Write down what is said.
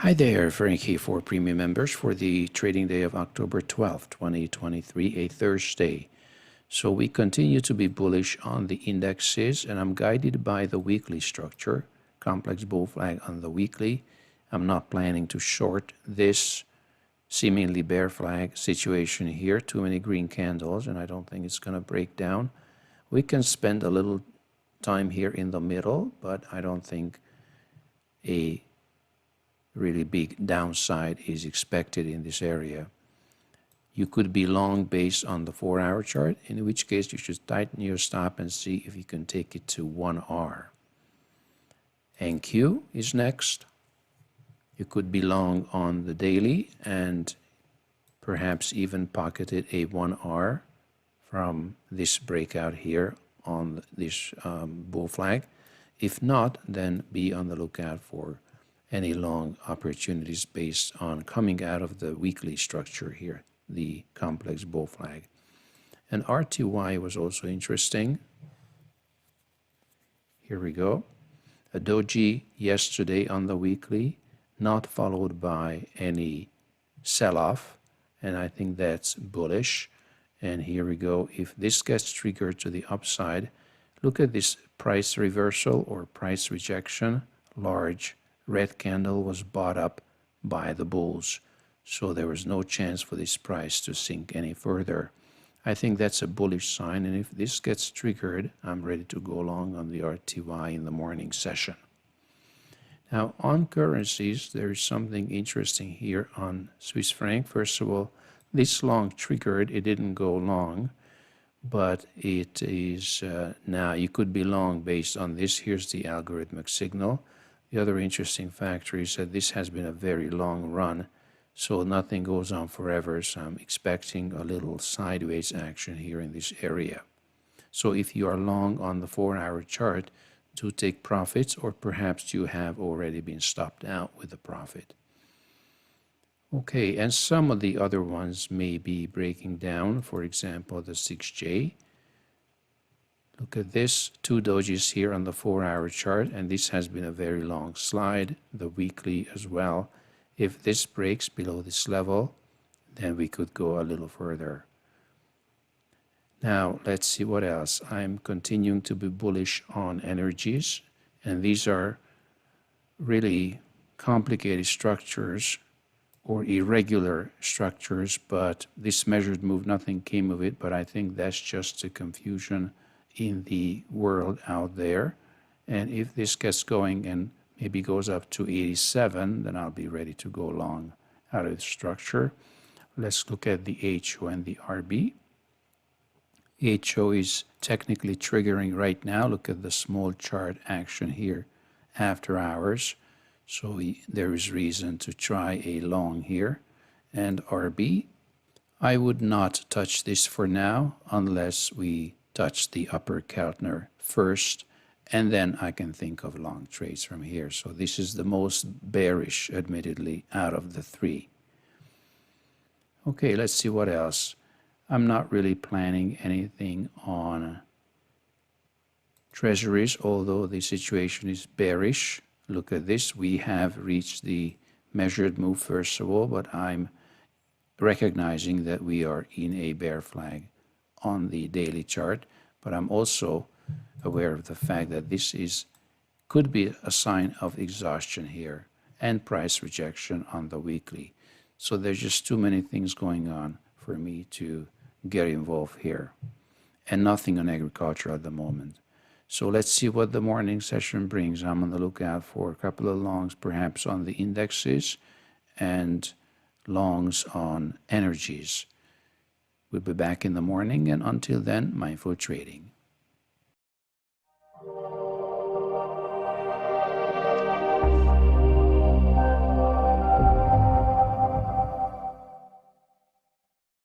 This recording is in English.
Hi there, Frank here for premium members for the trading day of October 12th, 2023, a Thursday. So we continue to be bullish on the indexes, and I'm guided by the weekly structure, complex bull flag on the weekly. I'm not planning to short this seemingly bear flag situation here, too many green candles, and I don't think it's going to break down. We can spend a little time here in the middle, but I don't think a really big downside is expected in this area. You could be long based on the 4-hour chart, in which case you should tighten your stop and see if you can take it to 1R. NQ is next. You could be long on the daily and perhaps even pocketed a 1R from this breakout here on this bull flag. If not, then be on the lookout for any long opportunities based on coming out of the weekly structure here, the complex bull flag. And RTY was also interesting. Here we go. A doji yesterday on the weekly, not followed by any sell-off, and I think that's bullish. And here we go. If this gets triggered to the upside, look at this price reversal or price rejection, large red candle was bought up by the bulls, so there was no chance for this price to sink any further. I think that's a bullish sign, and if this gets triggered, I'm ready to go long on the RTY in the morning session. Now, on currencies, there is something interesting here on Swiss franc. First of all, this long triggered, it didn't go long, but it is now, you could be long based on this. Here's the algorithmic signal. The other interesting factor is that this has been a very long run, so nothing goes on forever, so I'm expecting a little sideways action here in this area. So if you are long on the 4-hour chart, do take profits, or perhaps you have already been stopped out with a profit. Okay, and some of the other ones may be breaking down, for example, the 6J. Look at this, 2 dojis here on the 4-hour chart, and this has been a very long slide, the weekly as well. If this breaks below this level, then we could go a little further. Now, let's see what else. I'm continuing to be bullish on energies, and these are really complicated structures or irregular structures, but this measured move, nothing came of it, but I think that's just a confusion in the world out there. And if this gets going and maybe goes up to 87, then I'll be ready to go long out of the structure. Let's look at the HO and the RB. HO is technically triggering right now. Look at the small chart action here after hours. So there is reason to try a long here. And RB, I would not touch this for now unless we touch the upper Keltner first, and then I can think of long trades from here. So this is the most bearish, admittedly, out of the 3. Okay, let's see what else. I'm not really planning anything on treasuries, although the situation is bearish. Look at this. We have reached the measured move first of all, but I'm recognizing that we are in a bear flag on the daily chart, but I'm also aware of the fact that this could be a sign of exhaustion here and price rejection on the weekly. So there's just too many things going on for me to get involved here, and nothing on agriculture at the moment. So let's see what the morning session brings. I'm on the lookout for a couple of longs, perhaps on the indexes, and longs on energies. We'll be back in the morning, and until then, mindful trading.